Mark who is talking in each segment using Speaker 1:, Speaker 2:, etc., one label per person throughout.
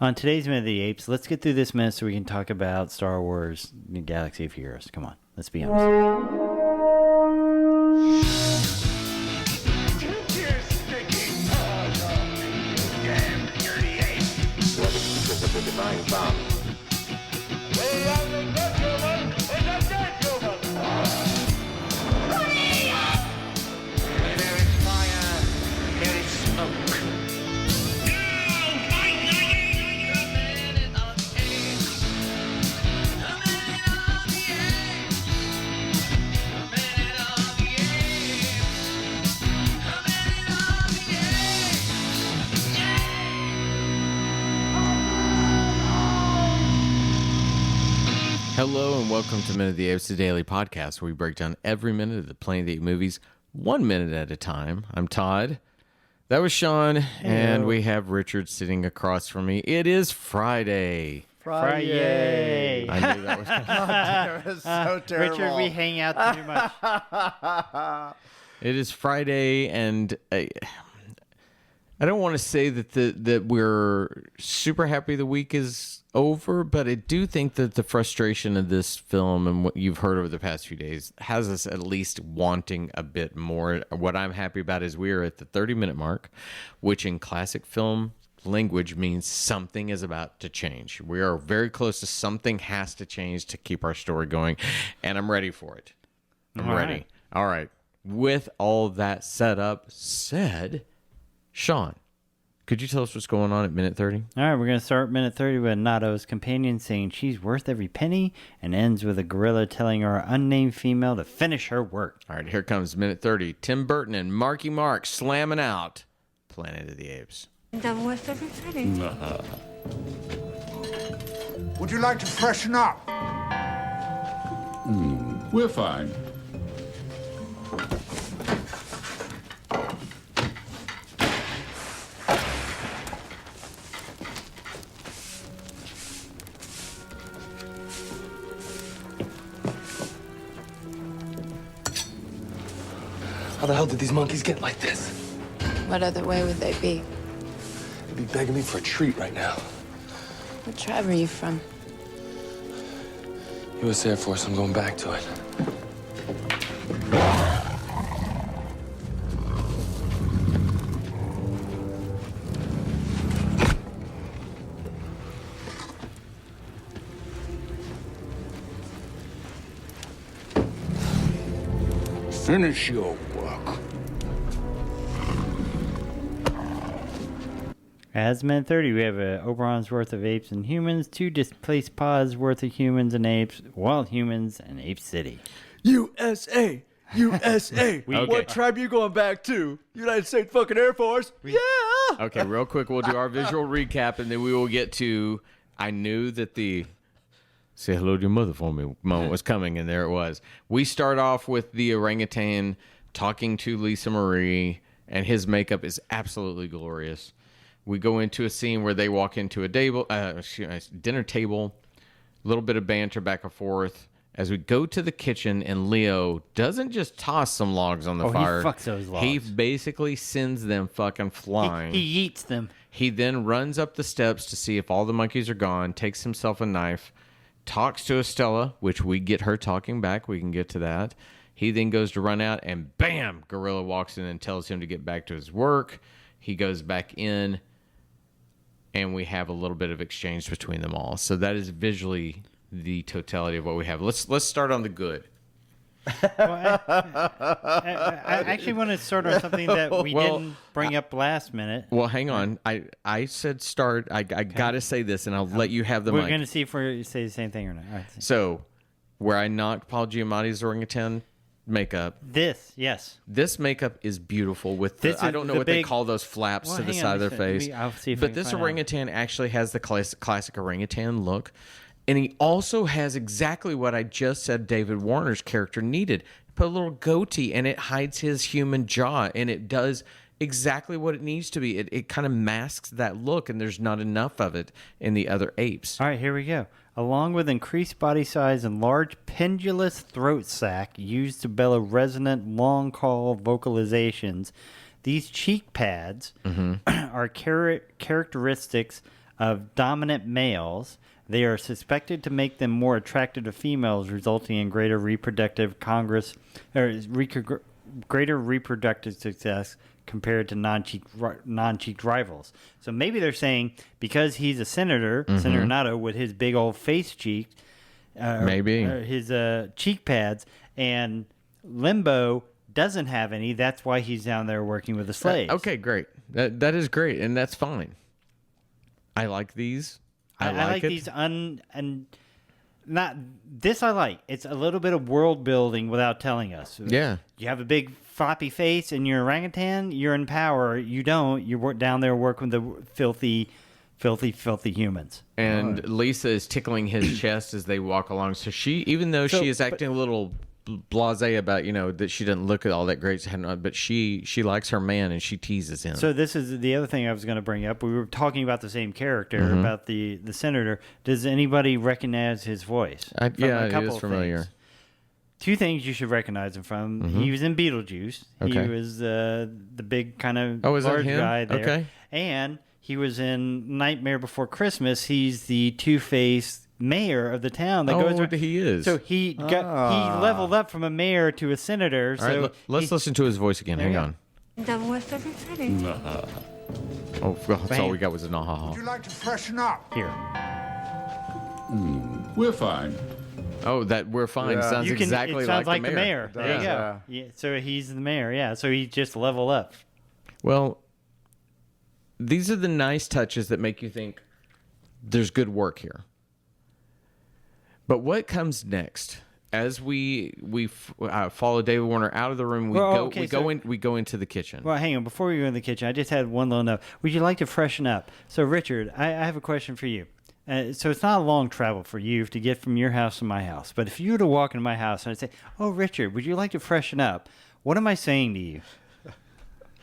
Speaker 1: On today's Minute of the Apes, let's get through this minute so we can talk about Star Wars, the Galaxy of Heroes. Come on, let's be honest.
Speaker 2: Divine bomb. There is fire, there is smoke.
Speaker 3: Hello and welcome to Minute of the Apes, the daily podcast where we break down every minute of the Planet of the Apes movies, 1 minute at a time. I'm Todd. That was Sean, and we have Richard sitting across from me. It is Friday.
Speaker 1: Friday!
Speaker 3: I knew that was coming.
Speaker 4: That was so terrible.
Speaker 1: Richard, we hang out too much.
Speaker 3: It is Friday, and I don't want to say that we're super happy the week is over, but I do think that the frustration of this film and what you've heard over the past few days has us at least wanting a bit more. What I'm happy about is we are at the 30-minute mark, which in classic film language means something is about to change. We are very close to something has to change to keep our story going, and I'm ready for it. I'm ready. All right. With all that said, Sean, could you tell us what's going on at minute 30?
Speaker 1: All right, we're going to start minute 30 with Nato's companion saying she's worth every penny and ends with a gorilla telling our unnamed female to finish her work.
Speaker 3: All right, here comes minute 30. Tim Burton and Marky Mark slamming out Planet of the Apes.
Speaker 5: I'm worth every penny.
Speaker 6: Would you like to freshen up?
Speaker 7: We're fine.
Speaker 8: How the hell did these monkeys get like this?
Speaker 5: What other way would they be?
Speaker 8: They'd be begging me for a treat right now.
Speaker 5: What tribe are you from?
Speaker 8: U.S. Air Force, I'm going back to it.
Speaker 6: Finish your work.
Speaker 1: As minute 30, we have Oberon's worth of apes and humans, 2 displaced pods worth of humans and apes, wild humans, and Ape City.
Speaker 4: USA! USA!
Speaker 3: Okay.
Speaker 4: What tribe you going back to? United States fucking Air Force? Yeah!
Speaker 3: Okay, real quick, we'll do our visual recap, and then we will get to, I knew that the say hello to your mother for me moment was coming, and there it was. We start off with the orangutan talking to Lisa Marie, and his makeup is absolutely glorious. We go into a scene where they walk into a dinner table, a little bit of banter back and forth. As we go to the kitchen, and Leo doesn't just toss some logs on the fire.
Speaker 1: He fucks those logs.
Speaker 3: He basically sends them fucking flying.
Speaker 1: He eats them.
Speaker 3: He then runs up the steps to see if all the monkeys are gone, takes himself a knife, talks to Estella, which we get her talking back. We can get to that. He then goes to run out, and bam, Gorilla walks in and tells him to get back to his work. He goes back in, and we have a little bit of exchange between them all. So that is visually the totality of what we have. Let's start on the good.
Speaker 1: Well, I actually want to start on something that we didn't bring up last minute.
Speaker 3: Well, hang on. I said start. I got to say this, and I'll let you have the
Speaker 1: We're
Speaker 3: mic.
Speaker 1: going to see if we say the same thing or not. All right.
Speaker 3: So, where I knocked Paul Giamatti's orangutan makeup,
Speaker 1: This
Speaker 3: makeup is beautiful with
Speaker 1: This
Speaker 3: I
Speaker 1: is
Speaker 3: don't know
Speaker 1: the
Speaker 3: what they
Speaker 1: big-
Speaker 3: call those flaps
Speaker 1: Well,
Speaker 3: to the
Speaker 1: hang
Speaker 3: side
Speaker 1: on,
Speaker 3: of their face.
Speaker 1: I'll see if I
Speaker 3: But
Speaker 1: can
Speaker 3: this
Speaker 1: find out.
Speaker 3: orangutan actually has the classic orangutan look. And he also has exactly what I just said David Warner's character needed. Put a little goatee, and it hides his human jaw, and it does exactly what it needs to be. It kind of masks that look, and there's not enough of it in the other apes.
Speaker 1: All right, here we go. Along with increased body size and large pendulous throat sac used to bellow resonant long call vocalizations, these cheek pads are characteristics of dominant males. They are suspected to make them more attractive to females, resulting in greater reproductive greater reproductive success compared to non-cheeked rivals. So maybe they're saying because he's a senator, Senator MotA, with his big old face cheek,
Speaker 3: maybe
Speaker 1: his cheek pads, and Limbo doesn't have any. That's why he's down there working with the slaves.
Speaker 3: Okay, great. That is great, and that's fine. I like these. I like it.
Speaker 1: these and not this. I like. It's a little bit of world building without telling us.
Speaker 3: Yeah.
Speaker 1: You have a big floppy face and you're an orangutan. You're in power. You don't. You're down there working with the filthy humans.
Speaker 3: And Lisa is tickling his chest as they walk along. So she, even though she is acting a little blasé about, that she doesn't look at all that great, but she likes her man and she teases him.
Speaker 1: So this is the other thing I was going to bring up. We were talking about the same character, about the senator. Does anybody recognize his voice?
Speaker 3: Yeah, it is familiar.
Speaker 1: Things. Two things you should recognize him from. He was in Beetlejuice.
Speaker 3: Okay.
Speaker 1: He was the big kind of
Speaker 3: is that
Speaker 1: large
Speaker 3: him?
Speaker 1: guy there.
Speaker 3: Okay.
Speaker 1: And he was in Nightmare Before Christmas. He's the two-faced mayor of the town that goes around.
Speaker 3: He is.
Speaker 1: So he leveled up from a mayor to a senator.
Speaker 3: All right, let's listen to his voice again. Hang on.
Speaker 5: Double with every Friday.
Speaker 3: Oh, that's all we got was a nah ha
Speaker 6: Would
Speaker 3: ha.
Speaker 6: you like to freshen up?
Speaker 1: Here.
Speaker 6: We're fine.
Speaker 3: Oh, that we're fine.
Speaker 4: Yeah.
Speaker 3: Sounds exactly
Speaker 1: it sounds
Speaker 3: like
Speaker 1: the mayor. There you go.
Speaker 4: Yeah.
Speaker 1: Yeah, so he's the mayor. Yeah. So he just leveled up.
Speaker 3: Well, these are the nice touches that make you think there's good work here. But what comes next? As we follow David Warner out of the room, we go into the kitchen.
Speaker 1: Well, hang on. Before we go in the kitchen, I just had one little note. Would you like to freshen up? So, Richard, I have a question for you. So it's not a long travel for you to get from your house to my house. But if you were to walk into my house and I'd say, "Oh, Richard, would you like to freshen up?" What am I saying to you?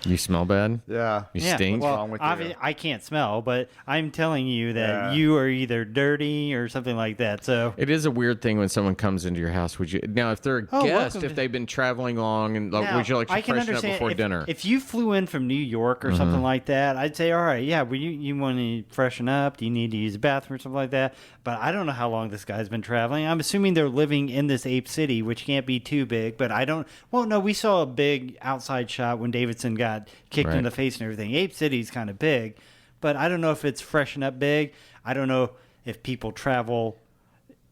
Speaker 3: You smell bad?
Speaker 4: Yeah.
Speaker 3: You stink?
Speaker 4: What's wrong with you?
Speaker 1: I can't smell, but I'm telling you that
Speaker 4: Yeah.
Speaker 1: you are either dirty or something like that. So
Speaker 3: It is a weird thing when someone comes into your house. Would you now, if they're a guest,
Speaker 1: welcome
Speaker 3: if
Speaker 1: to-
Speaker 3: they've been traveling long, and
Speaker 1: now,
Speaker 3: would you like to
Speaker 1: I can
Speaker 3: freshen up
Speaker 1: understand
Speaker 3: before
Speaker 1: if,
Speaker 3: dinner?
Speaker 1: If you flew in from New York or something like that, I'd say, all right, yeah, well, you want to freshen up? Do you need to use the bathroom or something like that? But I don't know how long this guy's been traveling. I'm assuming they're living in this ape city, which can't be too big. But I don't. Well, no, we saw a big outside shot when Davidson got kicked in the face and everything. Ape City's kind of big, but I don't know if it's freshen up big. I don't know if people travel,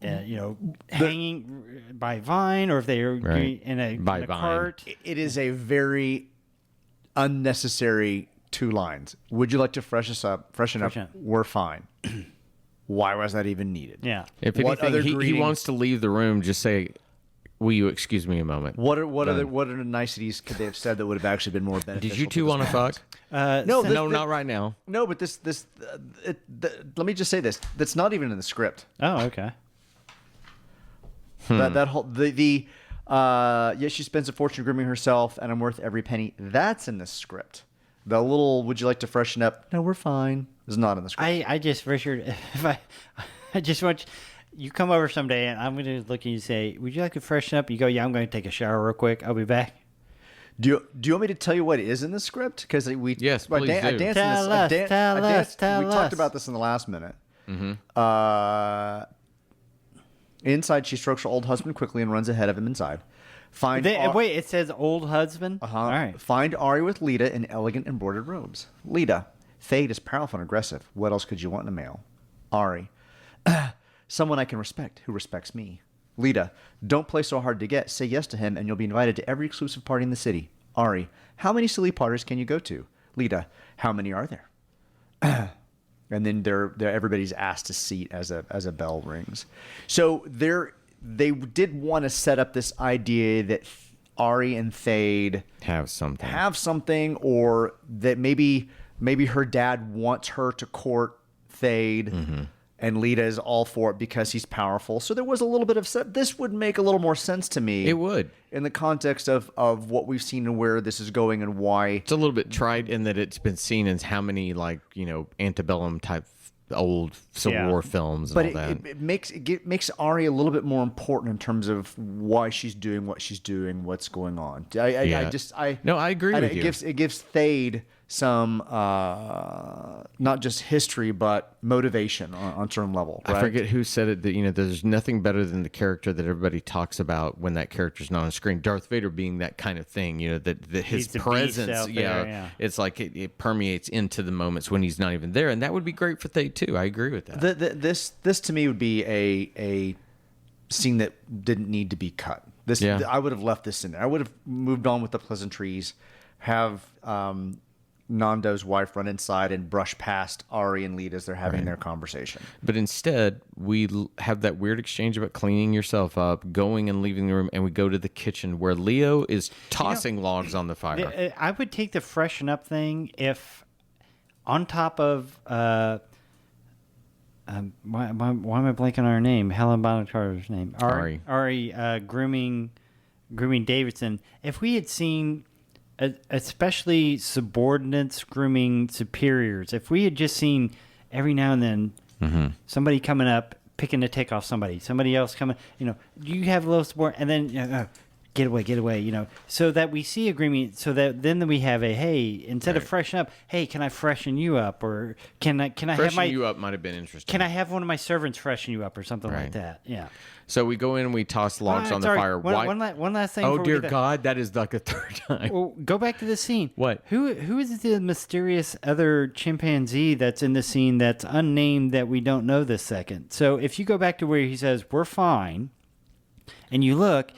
Speaker 1: hanging by vine, or if they are in a
Speaker 3: By vine.
Speaker 1: cart.
Speaker 4: It is a very unnecessary 2 lines. Would you like to freshen up?
Speaker 1: Freshen up.
Speaker 4: We're fine. Why was that even needed?
Speaker 1: Yeah.
Speaker 3: If
Speaker 4: What
Speaker 3: anything,
Speaker 4: other
Speaker 3: he
Speaker 4: greetings-
Speaker 3: wants to leave the room, just say, "Will you excuse me a moment?"
Speaker 4: What are the niceties could they have said that would have actually been more beneficial?
Speaker 3: Did you two
Speaker 4: to
Speaker 3: want to
Speaker 4: this
Speaker 3: fuck?
Speaker 4: moment?
Speaker 3: No, not right now.
Speaker 4: No, but let me just say this. That's not even in the script.
Speaker 1: Oh, okay.
Speaker 4: That whole she spends a fortune grooming herself, and I'm worth every penny. That's in the script. The little "would you like to freshen up?" No, we're fine. Is not in the script.
Speaker 1: I just, Richard, if I just want you come over someday and I'm going to look at you and say, "Would you like to freshen up?" You go, "Yeah, I'm going to take a shower real quick. I'll be back."
Speaker 4: Do you want me to tell you what is in the script? Because
Speaker 3: Yes, please do.
Speaker 1: Tell us.
Speaker 4: We
Speaker 1: Tell
Speaker 4: talked
Speaker 1: us.
Speaker 4: about this in the last minute. Inside, she strokes her old husband quickly and runs ahead of him inside.
Speaker 1: Wait, it says old husband? All right.
Speaker 4: Find Ari with Lita in elegant embroidered robes. Lita, Thade is powerful and aggressive. What else could you want in a male? Ari, someone I can respect who respects me. Lita, don't play so hard to get. Say yes to him and you'll be invited to every exclusive party in the city. Ari, how many silly parties can you go to? Lita, how many are there? And then everybody's asked a seat as a bell rings. So they did want to set up this idea that Ari and Thade
Speaker 3: Have something.
Speaker 4: or that maybe her dad wants her to court Thade, and Lita is all for it because he's powerful. So there was a little bit of this would make a little more sense to me.
Speaker 3: It would,
Speaker 4: in the context of what we've seen and where this is going and why.
Speaker 3: It's a little bit trite in that it's been seen as how many antebellum type old Civil War films and
Speaker 4: But
Speaker 3: all that.
Speaker 4: it makes Ari a little bit more important in terms of why she's doing what she's doing, what's going on. I agree with you.
Speaker 3: It gives
Speaker 4: Thade some not just history but motivation on certain level. Right?
Speaker 3: I forget who said it, that there's nothing better than the character that everybody talks about when that character's not on screen. Darth Vader being that kind of thing, that his
Speaker 1: He's the beast
Speaker 3: presence,
Speaker 1: out there,
Speaker 3: it's like it permeates into the moments when he's not even there, and that would be great for Thay too. I agree with that.
Speaker 4: This to me would be a scene that didn't need to be cut. I would have left this in there. I would have moved on with the pleasantries, have Nando's wife run inside and brush past Ari and Lita as they're having their conversation.
Speaker 3: But instead, we have that weird exchange about cleaning yourself up, going and leaving the room, and we go to the kitchen where Leo is tossing logs on the fire.
Speaker 1: I would take the freshen up thing if on top of why am I blanking on her name? Helen Bonham Carter's name. Ari grooming Davidson. If we had seen especially subordinates grooming superiors, if we had just seen every now and then somebody coming up picking a tick off somebody else coming, you have a little support, and then get away, so that we see agreement, so that then we have instead of freshen up, hey, can I freshen you up, or can I have my
Speaker 3: you up might have been interesting.
Speaker 1: Can I have one of my servants freshen you up or something like that? Yeah.
Speaker 3: So we go in and we toss logs on the fire.
Speaker 1: One last thing.
Speaker 3: Oh dear God, that is like a third time.
Speaker 1: Well, go back to the scene.
Speaker 3: What?
Speaker 1: Who is the mysterious other chimpanzee that's in the scene that's unnamed that we don't know this second? So if you go back to where he says we're fine, and you look.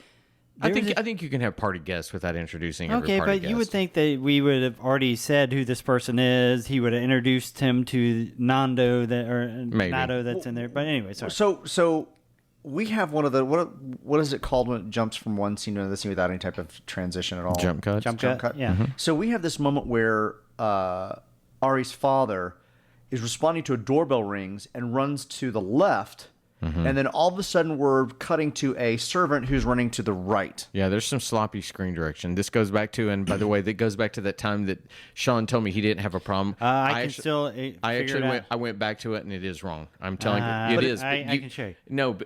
Speaker 3: I think you can have party guests without introducing every
Speaker 1: okay,
Speaker 3: party
Speaker 1: but
Speaker 3: guest.
Speaker 1: you would think that we would have already said who this person is. He would have introduced him to Nando Nado that's in there. But anyway, sorry.
Speaker 4: So we have one of the what is it called when it jumps from one scene to another scene without any type of transition at all?
Speaker 3: Jump cut.
Speaker 1: Jump cut. Yeah.
Speaker 3: Mm-hmm.
Speaker 4: So we have this moment where Ari's father is responding to a doorbell rings and runs to the left. And then all of a sudden we're cutting to a servant who's running to the right.
Speaker 3: Yeah, there's some sloppy screen direction. This goes back to, and by the way, that goes back to that time that Sean told me he didn't have a problem.
Speaker 1: I
Speaker 3: went back to it, and it is wrong. I'm telling you, it is.
Speaker 1: I can show you.
Speaker 3: No,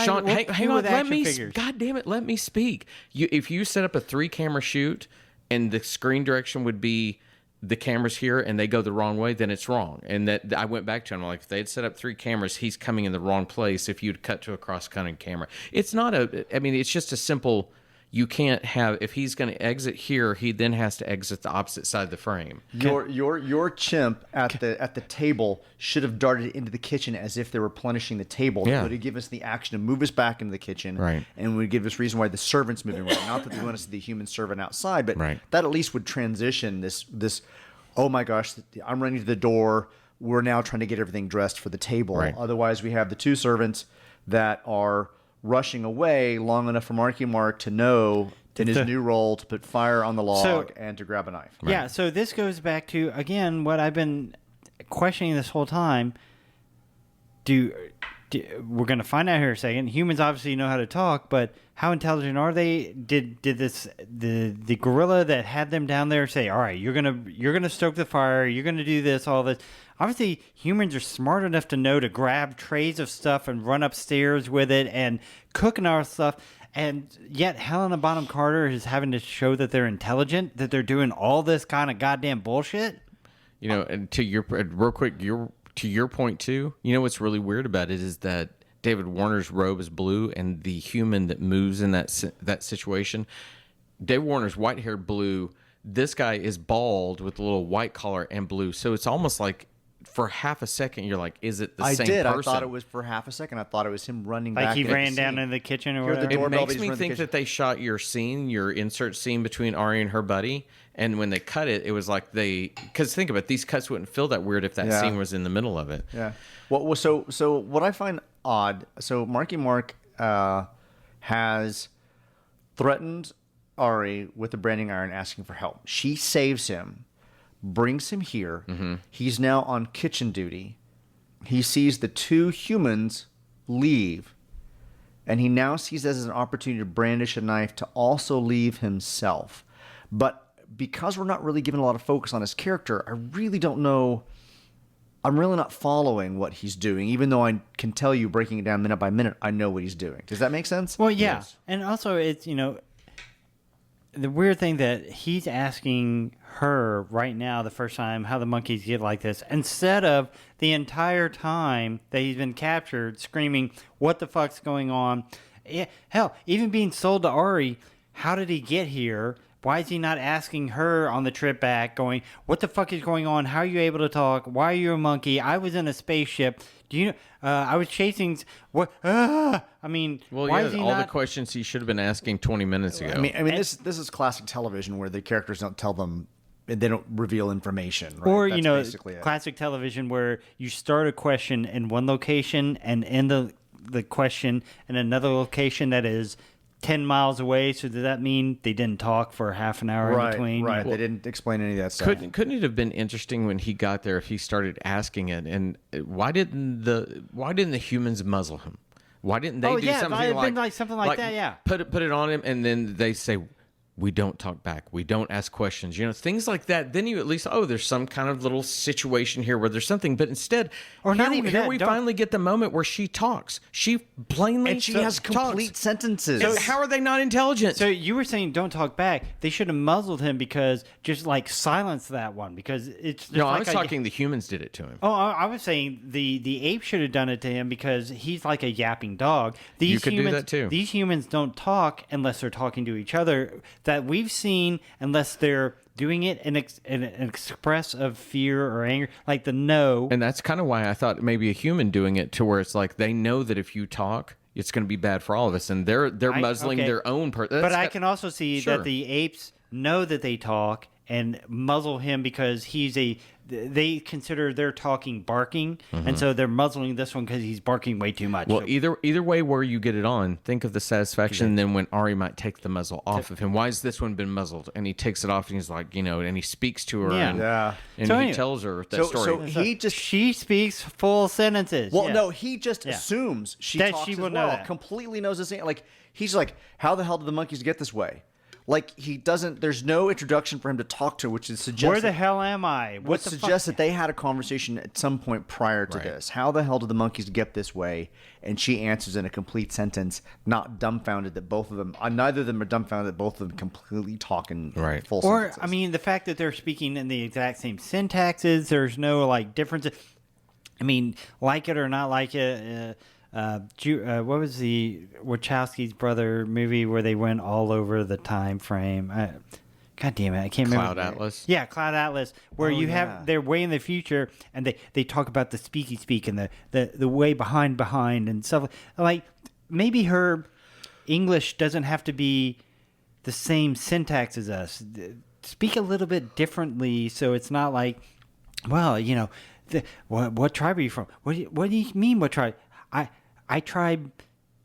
Speaker 1: Sean,
Speaker 3: hang on. Let me.
Speaker 1: Figures.
Speaker 3: God damn it, let me speak. If you set up a 3-camera shoot, and the screen direction would be the cameras here and they go the wrong way, then it's wrong. And that I went back to him, like, if they had set up 3 cameras, he's coming in the wrong place if you'd cut to a cross-cutting camera. It's not it's just a simple, you can't have, if he's going to exit here, he then has to exit the opposite side of the frame.
Speaker 4: Your chimp at the table should have darted into the kitchen as if they were replenishing the table.
Speaker 3: Yeah.
Speaker 4: It would have given us the action to move us back into the kitchen,
Speaker 3: right?
Speaker 4: And would give us reason why the servant's moving right. Not that we want to see the human servant outside, but that at least would transition this. Oh my gosh! I'm running to the door. We're now trying to get everything dressed for the table.
Speaker 3: Right.
Speaker 4: Otherwise, we have the 2 servants that are rushing away long enough for Marky Mark to know in his new role to put fire on the log and to grab a knife.
Speaker 1: Right. Yeah, so this goes back to, again, what I've been questioning this whole time. We're going to find out here in a second. Humans obviously know how to talk, but how intelligent are they? Did the gorilla that had them down there say, "All right, you're gonna stoke the fire, you're gonna do this, all this"? Obviously, humans are smart enough to know to grab trays of stuff and run upstairs with it and cook and all stuff. And yet, Helena Bonham Carter is having to show that they're intelligent, that they're doing all this kind of goddamn bullshit.
Speaker 3: And to your real quick, to your point too. What's really weird about it is that David Warner's robe is blue, and the human that moves in that situation, David Warner's white-haired blue. This guy is bald with a little white collar and blue. So it's almost like for half a second you're like, is it the same person?
Speaker 4: I thought it was for half a second. I thought it was him running back.
Speaker 1: Like he ran down into the kitchen or whatever.
Speaker 3: It makes me think that they shot your insert scene between Ari and her buddy, and when they cut it, it was like because think about it, these cuts wouldn't feel that weird if that scene was in the middle of it.
Speaker 4: Yeah. Well, so what I find odd, so Marky Mark has threatened Ari with the branding iron, asking for help. She saves him, brings him here. Mm-hmm. He's now on kitchen duty. He sees the 2 humans leave, and he now sees this as an opportunity to brandish a knife to also leave himself. But because we're not really given a lot of focus on his character, I really don't know. I'm really not following what he's doing, even though I can tell you, breaking it down minute by minute, I know what he's doing. Does that make sense?
Speaker 1: Well, yeah. Yes. And also, it's, the weird thing that he's asking her right now, the first time, how the monkeys get like this, instead of the entire time that he's been captured screaming, what the fuck's going on? Hell, even being sold to Ari, how did he get here? Why is he not asking her on the trip back, going, what the fuck is going on? How are you able to talk? Why are you a monkey? I was in a spaceship. Do you know? I was chasing. What? I mean,
Speaker 3: Well,
Speaker 1: why
Speaker 3: yeah,
Speaker 1: is he
Speaker 3: all
Speaker 1: not?
Speaker 3: the questions he should have been asking 20 minutes ago.
Speaker 4: I mean, this is classic television where the characters don't tell them, they don't reveal information. Right?
Speaker 1: Or,
Speaker 4: That's
Speaker 1: you know,
Speaker 4: basically it.
Speaker 1: classic television where you start a question in one location and end the question in another location that is 10 miles away. So does that mean they didn't talk for half an hour in between?
Speaker 4: Right.
Speaker 1: You know?
Speaker 4: They didn't explain any of that stuff.
Speaker 3: Couldn't it have been interesting when he got there if he started asking it? And why didn't the humans muzzle him? Why didn't they do
Speaker 1: yeah,
Speaker 3: something
Speaker 1: it'd been like something like that, yeah.
Speaker 3: Put it on him, and then they say, we don't talk back. We don't ask questions. You know, things like that. Then you at least, there's some kind of little situation here where there's something. But instead,
Speaker 1: Or not
Speaker 3: here,
Speaker 1: even
Speaker 3: here
Speaker 1: that,
Speaker 3: we
Speaker 1: don't-
Speaker 3: finally get the moment where she talks. She plainly
Speaker 4: And she has complete
Speaker 3: talks.
Speaker 4: sentences.
Speaker 3: So how are they not intelligent?
Speaker 1: So you were saying don't talk back. They should have muzzled him because just like silence that one because it's just
Speaker 3: no,
Speaker 1: like
Speaker 3: I was talking the humans did it to him.
Speaker 1: Oh, I was saying the ape should have done it to him because he's like a yapping dog. These
Speaker 3: You could do
Speaker 1: humans,
Speaker 3: that too.
Speaker 1: These humans don't talk unless they're talking to each other. That we've seen unless they're doing it in an express of fear or anger, like the no.
Speaker 3: And that's kind of why I thought maybe a human doing it to where it's like they know that if you talk, it's going to be bad for all of us, and they're muzzling
Speaker 1: okay.
Speaker 3: their own person.
Speaker 1: But I can also see
Speaker 3: Sure.
Speaker 1: that the apes know that they talk and muzzle him because they consider their talking barking, and so they're muzzling this one because he's barking way too much.
Speaker 3: Well,
Speaker 1: So-
Speaker 3: either way, where you get it on, think of the satisfaction. Then when Ari might take the muzzle off of him, why has this one been muzzled? And he takes it off, and he's like, and he speaks to her,
Speaker 1: Yeah.
Speaker 3: and,
Speaker 4: Yeah.
Speaker 3: and
Speaker 1: So
Speaker 3: he
Speaker 1: anyway,
Speaker 3: tells her that
Speaker 4: so
Speaker 3: story.
Speaker 1: she speaks full sentences.
Speaker 4: Well,
Speaker 1: yeah.
Speaker 4: no, he just assumes she
Speaker 1: That
Speaker 4: talks
Speaker 1: she
Speaker 4: as
Speaker 1: will know
Speaker 4: well.
Speaker 1: that.
Speaker 4: Completely knows this. Like he's like, how the hell did the monkeys get this way? Like he doesn't. There's no introduction for him to talk to, which is suggest
Speaker 1: Where the hell am I?
Speaker 4: What
Speaker 1: the fuck?
Speaker 4: suggests that they had a conversation at some point prior to
Speaker 3: Right.
Speaker 4: this. How the hell did the monkeys get this way? And she answers in a complete sentence, not dumbfounded that both of them. Neither of them are dumbfounded that both of them completely talking
Speaker 3: Right.
Speaker 4: full
Speaker 1: Or
Speaker 4: sentences.
Speaker 1: I mean, the fact that they're speaking in the exact same syntaxes. There's no like difference. I mean, like it or not like it. What was the Wachowski's brother movie where they went all over the time frame? God damn it, I can't remember.
Speaker 3: Cloud Atlas?
Speaker 1: Yeah, Cloud Atlas, where you
Speaker 4: yeah.
Speaker 1: have they're way in the future, and they talk about the speaky speak and the way behind and stuff. Like maybe her English doesn't have to be the same syntax as us. Speak a little bit differently, so it's not like, well, what tribe are you from? What do you mean? What tribe? I tribe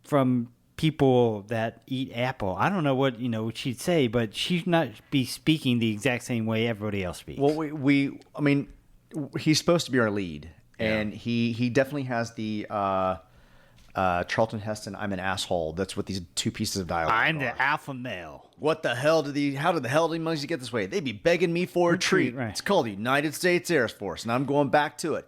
Speaker 1: from people that eat apple. I don't know what she'd say, but she'd not be speaking the exact same way everybody else speaks.
Speaker 4: Well, I mean, he's supposed to be our lead, and he definitely has the Charlton Heston, I'm an asshole. That's what these two pieces of dialogue
Speaker 1: I'm
Speaker 4: are.
Speaker 1: the alpha male.
Speaker 4: What the hell how did the hell did monkeys get this way? They'd be begging me for a treat.
Speaker 1: right.
Speaker 4: It's called the United States Air Force, and I'm going back to it.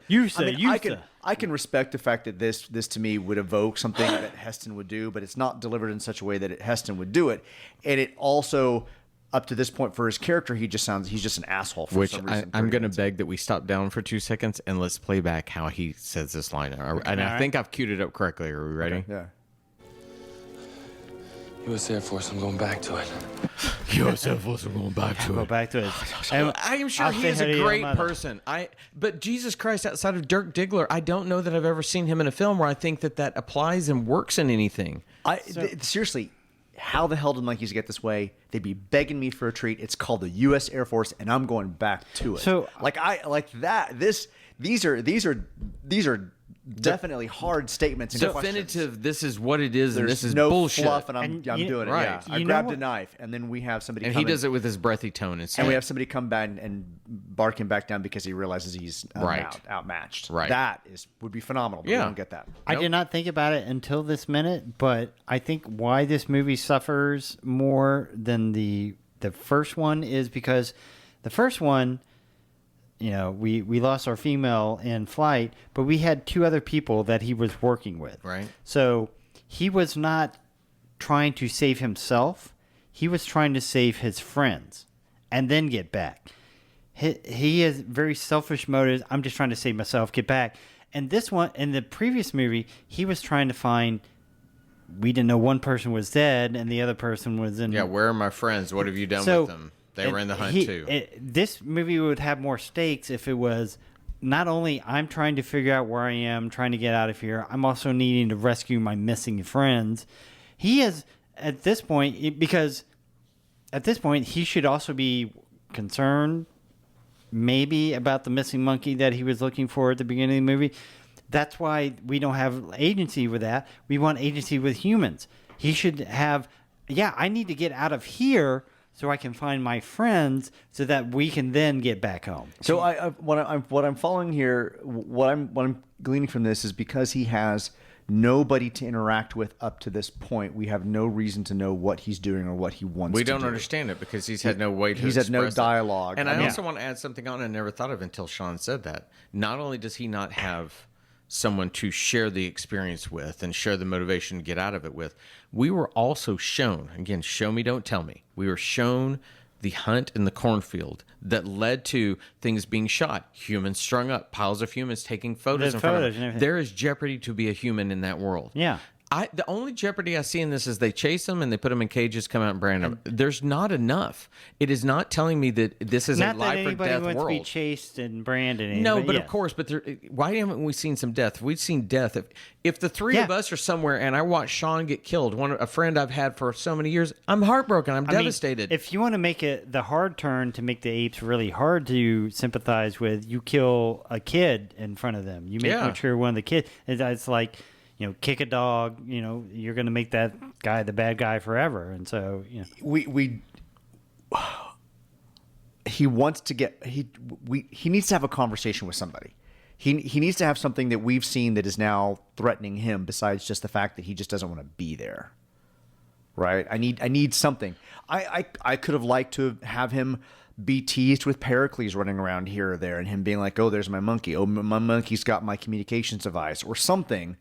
Speaker 4: I can respect the fact that this to me would evoke something that Heston would do, but it's not delivered in such a way that Heston would do it. And it also, up to this point for his character, he's just an asshole for
Speaker 3: Which
Speaker 4: some reason.
Speaker 3: I'm going to beg that we stop down for 2 seconds and let's play back how he says this line. And I think I've queued it up correctly. Are we ready?
Speaker 4: Yeah.
Speaker 8: U.S. Air Force, I'm going back to it.
Speaker 3: U.S. Air Force, I'm going back to
Speaker 1: Go back to it. And
Speaker 3: I am sure
Speaker 1: I'll
Speaker 3: he
Speaker 1: say
Speaker 3: is
Speaker 1: hello
Speaker 3: a
Speaker 1: to your
Speaker 3: great
Speaker 1: mother.
Speaker 3: person. But Jesus Christ, outside of Dirk Diggler, I don't know that I've ever seen him in a film where I think that applies and works in anything.
Speaker 4: Seriously, how the hell did monkeys get this way? They'd be begging me for a treat. It's called the U.S. Air Force, and I'm going back to it.
Speaker 1: So
Speaker 4: These are definitely hard statements. And questions.
Speaker 3: Definitive, this is what it is, and
Speaker 4: There's
Speaker 3: this is
Speaker 4: no
Speaker 3: bullshit.
Speaker 4: fluff, and I'm
Speaker 1: And
Speaker 4: doing it.
Speaker 3: right.
Speaker 4: Yeah, I
Speaker 1: You know
Speaker 4: grabbed
Speaker 1: what?
Speaker 4: a knife, and then we have somebody.
Speaker 3: And
Speaker 4: come
Speaker 3: he
Speaker 4: in,
Speaker 3: does it with his breathy tone.
Speaker 4: and we have somebody come back and bark him back down because he realizes he's
Speaker 3: Right.
Speaker 4: outmatched.
Speaker 3: Right.
Speaker 4: That would be phenomenal. But
Speaker 3: Yeah.
Speaker 4: we don't get that.
Speaker 1: I did not think about it until this minute, but I think why this movie suffers more than the first one is because the first one, we lost our female in flight, but we had two other people that he was working with.
Speaker 3: Right.
Speaker 1: So he was not trying to save himself. he was trying to save his friends and then get back. He has very selfish motives. I'm just trying to save myself, get back. And this one, in the previous movie, he was trying to find. We didn't know one person was dead and the other person was in.
Speaker 3: Yeah, where are my friends? What have you done with them? They were in the hunt too.
Speaker 1: This movie would have more stakes if it was not only I'm trying to figure out where I am, trying to get out of here, I'm also needing to rescue my missing friends. He is, at this point, because at this point, he should also be concerned maybe about the missing monkey that he was looking for at the beginning of the movie. That's why we don't have agency with that. We want agency with humans. He should have, I need to get out of here so I can find my friends so that we can then get back home.
Speaker 4: So what I'm following here, what I'm gleaning from this is because he has nobody to interact with up to this point, we have no reason to know what he's doing or what he wants to do.
Speaker 3: We don't understand it because he's had no way to
Speaker 4: He's had no
Speaker 3: express it.
Speaker 4: dialogue.
Speaker 3: And I also want to add something on I never thought of until Sean said that. Not only does he not have someone to share the experience with and share the motivation to get out of it with, we were also shown, again, show me, don't tell me. We were shown the hunt in the cornfield that led to things being shot, humans strung up, piles of humans taking photos in front of them. There is jeopardy to be a human in that world.
Speaker 1: Yeah.
Speaker 3: The only jeopardy I see in this is they chase them and they put them in cages, come out and brand them. There's not enough. It is not telling me that this is
Speaker 1: not
Speaker 3: a life or death
Speaker 1: world. Not that anybody wants to be chased and branded.
Speaker 3: No, but of course. But why haven't we seen some death? We've seen death. If the three of us are somewhere and I watch Sean get killed, a friend I've had for so many years, I'm heartbroken. I'm devastated.
Speaker 1: If you want to make it the hard turn to make the apes really hard to sympathize with, you kill a kid in front of them. You make sure one of the kids. It's like, kick a dog, you're going to make that guy the bad guy forever. And so,
Speaker 4: he wants to get, he needs to have a conversation with somebody. He needs to have something that we've seen that is now threatening him besides just the fact that he just doesn't want to be there. Right? I need something. I could have liked to have him be teased with Pericles running around here or there and him being like, oh, there's my monkey. Oh, my monkey's got my communications device or something.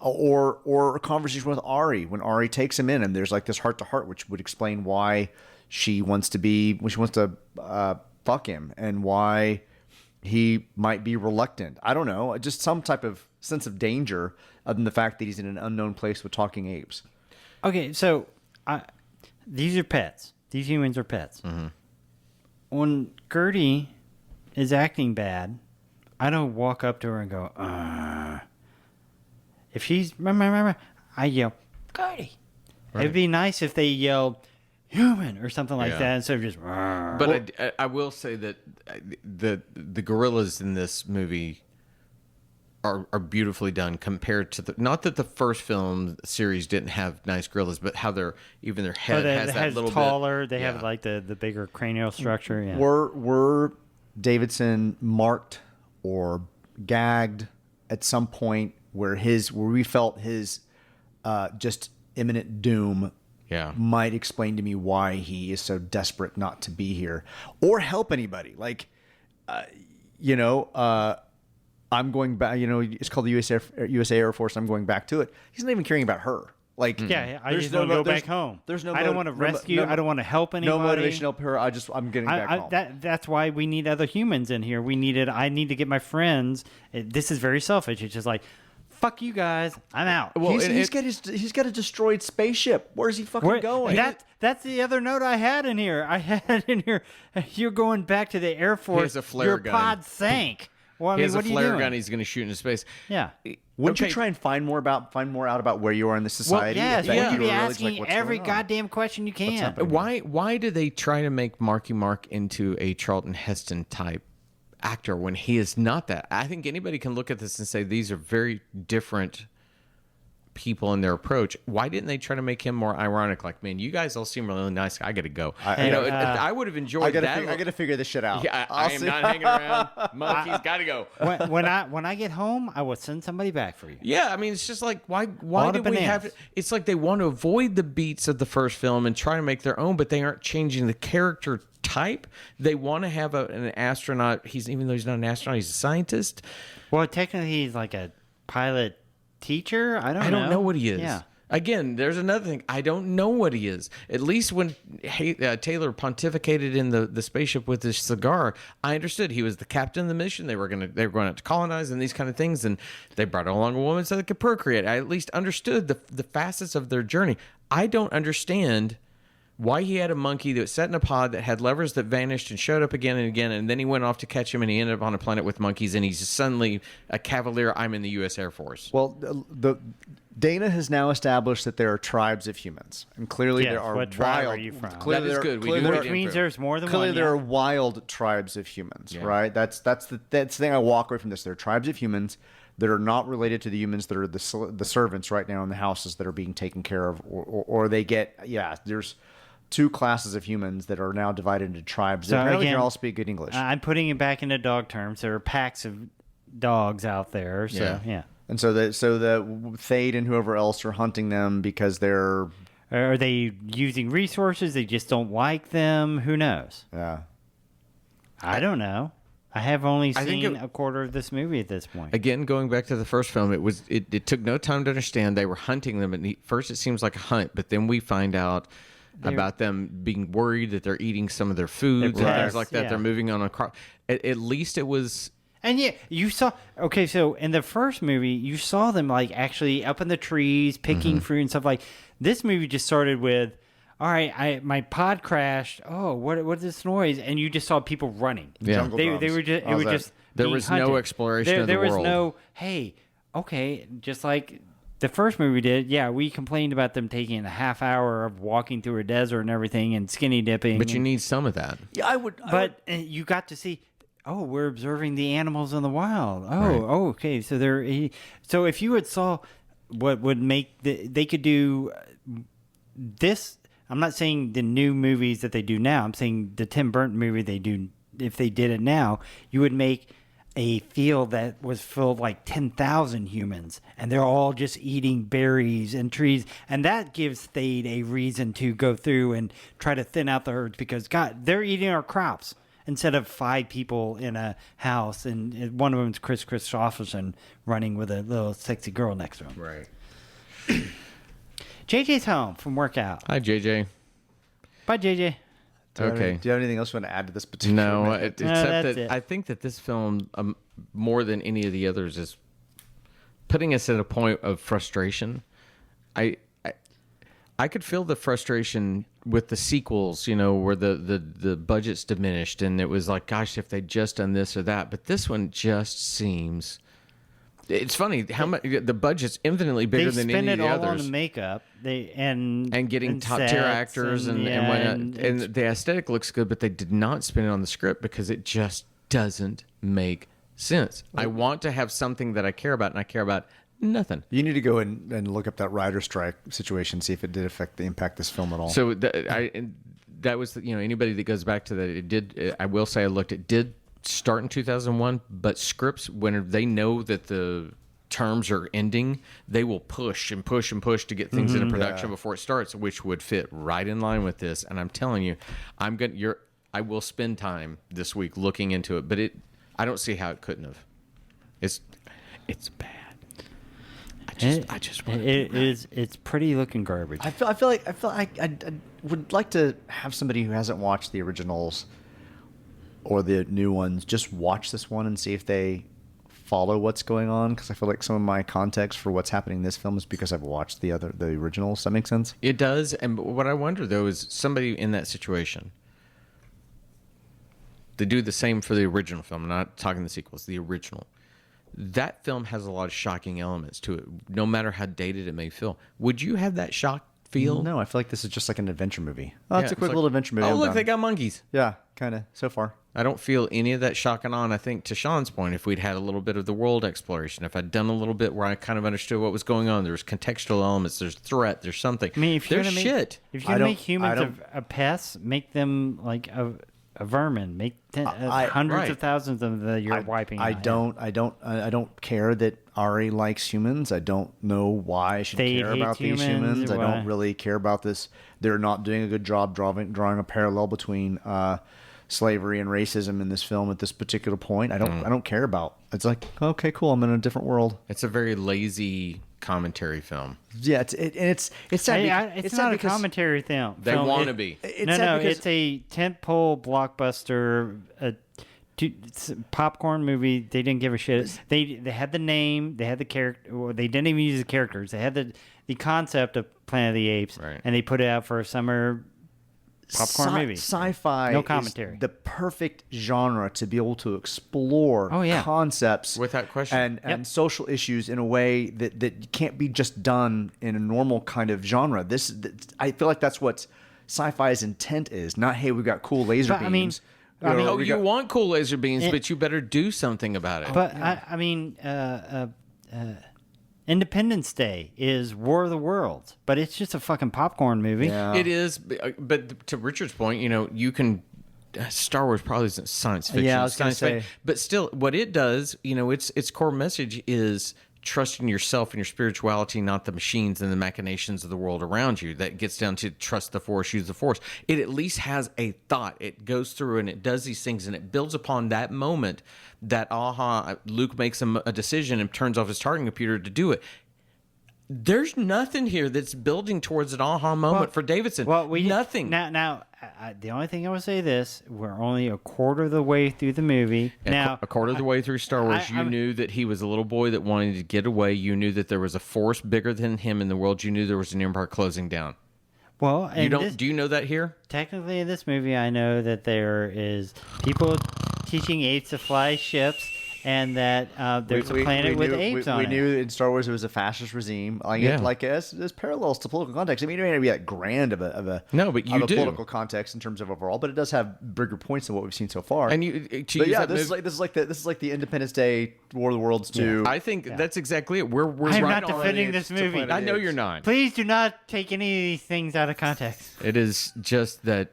Speaker 4: Or a conversation with Ari when Ari takes him in and there's like this heart to heart, which would explain why she wants to fuck him and why he might be reluctant. I don't know, just some type of sense of danger other than the fact that he's in an unknown place with talking apes.
Speaker 1: Okay, so these are pets. These humans are pets. Mm-hmm. When Gertie is acting bad, I don't walk up to her and go, If she's, I yell, Gertie. Right. It'd be nice if they yelled, human, or something like that instead of just.
Speaker 3: But I will say that the gorillas in this movie are beautifully done compared to not that the first film series didn't have nice gorillas, but how their head has that little
Speaker 1: taller.
Speaker 3: bit.
Speaker 1: They have like the bigger cranial structure. Yeah.
Speaker 4: Were Davidson marked or gagged at some point where we felt his just imminent doom might explain to me why he is so desperate not to be here or help anybody. Like, I'm going back, it's called the USA Air Force. I'm going back to it. He's not even caring about her. Like,
Speaker 1: I just want to go back home. I don't want to rescue. I don't want to help anybody.
Speaker 4: No motivation to help her. I'm getting back home.
Speaker 1: That's why we need other humans in here. I need to get my friends. This is very selfish. It's just like, fuck you guys, I'm out.
Speaker 4: Well, he's got a destroyed spaceship. Where's he fucking going?
Speaker 1: That's the other note I had in here. You're going back to the Air Force.
Speaker 3: He has a flare
Speaker 1: Your
Speaker 3: gun.
Speaker 1: Pod sank. Well,
Speaker 3: he has a
Speaker 1: what are you
Speaker 3: flare
Speaker 1: doing?
Speaker 3: gun he's going to shoot into space.
Speaker 1: Yeah.
Speaker 4: Wouldn't you try and find more out about where you are in the society?
Speaker 1: Well, yes. Wouldn't you be
Speaker 4: really
Speaker 1: asking every goddamn question you can?
Speaker 3: Why do they try to make Marky Mark into a Charlton Heston type actor when he is not that? I think anybody can look at this and say these are very different people in their approach. Why didn't they try to make him more ironic? Like, man, you guys all seem really nice. I got to go. I would have enjoyed that.
Speaker 4: I got to figure this shit out.
Speaker 3: Yeah, I am not hanging around. Monkey's got to go.
Speaker 1: When I get home, I will send somebody back for you.
Speaker 3: Yeah, I mean, it's just like why did we have it? It's like they want to avoid the beats of the first film and try to make their own, but they aren't changing the character type. They want to have an astronaut. Even though he's not an astronaut, he's a scientist.
Speaker 1: Well, technically, he's like a pilot teacher. I don't know
Speaker 3: what he is.
Speaker 1: Yeah.
Speaker 3: Again, there's another thing. I don't know what he is. At least when Taylor pontificated in the spaceship with his cigar, I understood he was the captain of the mission. They were going out to colonize and these kind of things, and they brought along a woman so they could procreate. I at least understood the facets of their journey. I don't understand why he had a monkey that was set in a pod that had levers that vanished and showed up again and again, and then he went off to catch him, and he ended up on a planet with monkeys, and he's suddenly a cavalier. I'm in the U.S. Air Force.
Speaker 4: Well, Dana has now established that there are tribes of humans, and clearly
Speaker 1: Yes,
Speaker 4: there are
Speaker 1: what tribe
Speaker 4: wild.
Speaker 1: are you from?
Speaker 4: Clearly
Speaker 3: That is
Speaker 4: there-
Speaker 3: good. We
Speaker 4: clearly
Speaker 3: do
Speaker 4: there-
Speaker 3: need
Speaker 1: Which means
Speaker 3: info.
Speaker 1: there's more than
Speaker 4: Clearly,
Speaker 1: one.
Speaker 4: there
Speaker 1: yeah.
Speaker 4: are wild tribes of humans, right? That's the thing I walk away from this. There are tribes of humans that are not related to the humans that are the servants right now in the houses that are being taken care of, or they get There's two classes of humans that are now divided into tribes.
Speaker 1: So
Speaker 4: Apparently,
Speaker 1: again,
Speaker 4: can all speak good English.
Speaker 1: I'm putting it back into dog terms. There are packs of dogs out there. So yeah.
Speaker 4: And so the Thade and whoever else are hunting them because they're
Speaker 1: Are they using resources? They just don't like them. Who knows? I don't know. I have only
Speaker 3: I think
Speaker 1: seen a quarter of this movie at this point.
Speaker 3: Again, going back to the first film, it took no time to understand. They were hunting them, and first it seems like a hunt, but then we find out about them being worried that they're eating some of their foods and things like that.
Speaker 1: Yeah.
Speaker 3: They're moving on a crop. At least it was.
Speaker 1: And yeah, you saw. Okay, so in the first movie, you saw them like actually up in the trees picking fruit and stuff. Like this movie just started with, all right, my pod crashed. Oh, what is this noise? And you just saw people running.
Speaker 3: Yeah.
Speaker 4: Jungle
Speaker 1: They
Speaker 4: drums.
Speaker 1: were just. It
Speaker 4: How's
Speaker 1: was
Speaker 4: that?
Speaker 1: just.
Speaker 3: There
Speaker 1: being
Speaker 3: was no
Speaker 1: hunted.
Speaker 3: exploration of the
Speaker 1: There was
Speaker 3: world.
Speaker 1: no. Hey, okay, just like the first movie did. Yeah, we complained about them taking a half hour of walking through a desert and everything and skinny dipping.
Speaker 3: But you need some of that.
Speaker 4: Yeah, I would.
Speaker 1: But you got to see. Oh, we're observing the animals in the wild. Oh, okay. So they're. So if you had saw what would make they could do this. I'm not saying the new movies that they do now. I'm saying the Tim Burton movie they do. If they did it now, you would make a field that was filled like 10,000 humans, and they're all just eating berries and trees, and that gives Thade a reason to go through and try to thin out the herds because God, they're eating our crops instead of 5 people in a house, and one of them's Chris Christopherson running with a little sexy girl next to him.
Speaker 3: Right.
Speaker 1: JJ's home from workout.
Speaker 3: Hi, JJ.
Speaker 1: Bye, JJ.
Speaker 3: Okay.
Speaker 4: Do you have anything else you want to add to this particular?
Speaker 3: No,
Speaker 4: minute?
Speaker 3: except
Speaker 1: that's
Speaker 3: that
Speaker 1: it.
Speaker 3: I think that this film, more than any of the others, is putting us at a point of frustration. I could feel the frustration with the sequels, where the budget's diminished, and it was like, gosh, if they'd just done this or that. But this one just seems. It's funny how much the budget's infinitely bigger
Speaker 1: They
Speaker 3: than
Speaker 1: spend
Speaker 3: any of
Speaker 1: it
Speaker 3: the
Speaker 1: all on
Speaker 3: others.
Speaker 1: the makeup. And
Speaker 3: Getting top tier
Speaker 1: sets
Speaker 3: actors and the aesthetic looks good, but they did not spend it on the script because it just doesn't make sense. I want to have something that I care about, and I care about nothing.
Speaker 4: You need to go and look up that writer strike situation, see if it did impact this film at all.
Speaker 3: So that was anybody that goes back to that, it did. I will say I looked. It did start in 2001, but scripts, when they know that the terms are ending, they will push and push and push to get things into production before it starts, which would fit right in line with this. And I'm telling you, I will spend time this week looking into it, but I don't see how it couldn't have. It's bad. I just want
Speaker 1: it's pretty looking garbage.
Speaker 4: I feel like I would like to have somebody who hasn't watched the originals or the new ones just watch this one and see if they follow what's going on, because I feel like some of my context for what's happening in this film is because I've watched the originals. Does that make sense?
Speaker 3: It does. And what I wonder though is somebody in that situation, they do the same for the original film. I'm not talking the sequels, the original. That film has a lot of shocking elements to it, no matter how dated it may feel. Would you have that shock feel?
Speaker 4: No, I feel like this is just like an adventure movie. Oh, it's
Speaker 3: Yeah,
Speaker 4: a quick
Speaker 3: like,
Speaker 4: little adventure movie.
Speaker 3: Oh,
Speaker 4: I'm
Speaker 3: look,
Speaker 4: done.
Speaker 3: they got monkeys.
Speaker 4: Yeah, kind of so far.
Speaker 3: I don't feel any of that shocking on. I think to Sean's point, if we'd had a little bit of the world exploration, if I'd done a little bit where I kind of understood what was going on, there's contextual elements, there's threat, there's something.
Speaker 1: I mean, if you're
Speaker 3: there's
Speaker 1: gonna
Speaker 3: shit.
Speaker 1: If
Speaker 4: I
Speaker 1: you're gonna
Speaker 4: don't-
Speaker 1: make humans a pests, make them like a vermin. Make hundreds
Speaker 3: right.
Speaker 1: of thousands of them that you're wiping.
Speaker 4: I
Speaker 1: out.
Speaker 4: don't care that Ari likes humans. I don't know why I should
Speaker 1: They
Speaker 4: care
Speaker 1: hate
Speaker 4: about these
Speaker 1: humans,
Speaker 4: humans.
Speaker 1: or
Speaker 4: I
Speaker 1: why?
Speaker 4: don't really care about this. They're not doing a good job drawing a parallel between slavery and racism in this film at this particular point. I don't care about. It's like, okay, cool. I'm in a different world.
Speaker 3: It's a very lazy commentary film.
Speaker 4: Yeah, it's sad.
Speaker 1: It's not a commentary film.
Speaker 3: They want to be.
Speaker 1: It's a tentpole blockbuster. Popcorn movie. They didn't give a shit. They had the name. They had the character. Well, they didn't even use the characters. They had the concept of Planet of the Apes,
Speaker 3: right.
Speaker 1: And they put it out for a summer popcorn movie.
Speaker 4: Sci-fi,
Speaker 1: no commentary.
Speaker 4: Is the perfect genre to be able to explore concepts
Speaker 3: without question
Speaker 4: and social issues in a way that can't be just done in a normal kind of genre. I feel like that's what sci-fi's intent is. Not, hey, we've got cool laser beams.
Speaker 3: You want cool laser beams, but you better do something about it.
Speaker 1: But Independence Day is War of the Worlds, but it's just a fucking popcorn movie.
Speaker 4: Yeah.
Speaker 3: It is, but to Richard's point, you can. Star Wars probably isn't science fiction.
Speaker 4: Yeah, I was going to say.
Speaker 3: But still, what it does, its core message is trusting yourself and your spirituality, not the machines and the machinations of the world around you. That gets down to trust the Force, use the Force. It at least has a thought. It goes through and it does these things, and it builds upon that moment that, Luke makes a decision and turns off his targeting computer to do it. There's nothing here that's building towards an moment for Davidson.
Speaker 1: Well,
Speaker 3: nothing.
Speaker 1: Now, the only thing I would say we're only a quarter of the way through the movie. Now,
Speaker 3: a quarter of the way through Star Wars, you knew that he was a little boy that wanted to get away. You knew that there was a force bigger than him in the world. You knew there was an empire closing down.
Speaker 1: Well,
Speaker 3: do you know that here?
Speaker 1: Technically, in this movie, I know that there is people teaching apes to fly ships. And that there's a planet with apes on it.
Speaker 4: We knew in Star Wars it was a fascist regime. There's parallels to political context. I mean, it may not be that grand of a political context in terms of overall, but it does have bigger points than what we've seen so far.
Speaker 3: And
Speaker 4: this is like the Independence Day, War of the Worlds 2.
Speaker 3: I think that's exactly it. We're
Speaker 1: I'm
Speaker 3: right
Speaker 1: not defending this movie.
Speaker 3: I know you're not.
Speaker 1: Please do not take any of these things out of context.
Speaker 3: It is just that.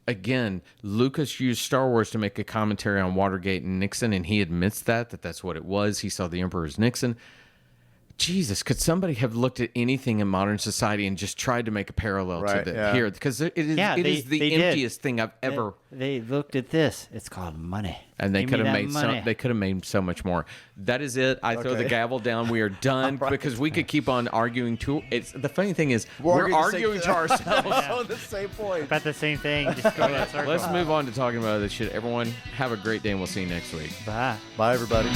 Speaker 3: Again, Lucas used Star Wars to make a commentary on Watergate and Nixon, and he admits that's what it was. He saw the Emperor as Nixon. Jesus, could somebody have looked at anything in modern society and just tried to make a parallel to here? Because it is the emptiest thing I've ever.
Speaker 1: They looked at this. It's called money,
Speaker 3: and they could have made They could have made so much more. That is it. I throw the gavel down. We are done because we could keep on arguing too. It's the funny thing is we're arguing to ourselves
Speaker 4: on the same point
Speaker 1: about the same thing. Just go in circles.
Speaker 3: Let's move on to talking about other shit. Everyone, have a great day, and we'll see you next week.
Speaker 1: Bye,
Speaker 4: everybody.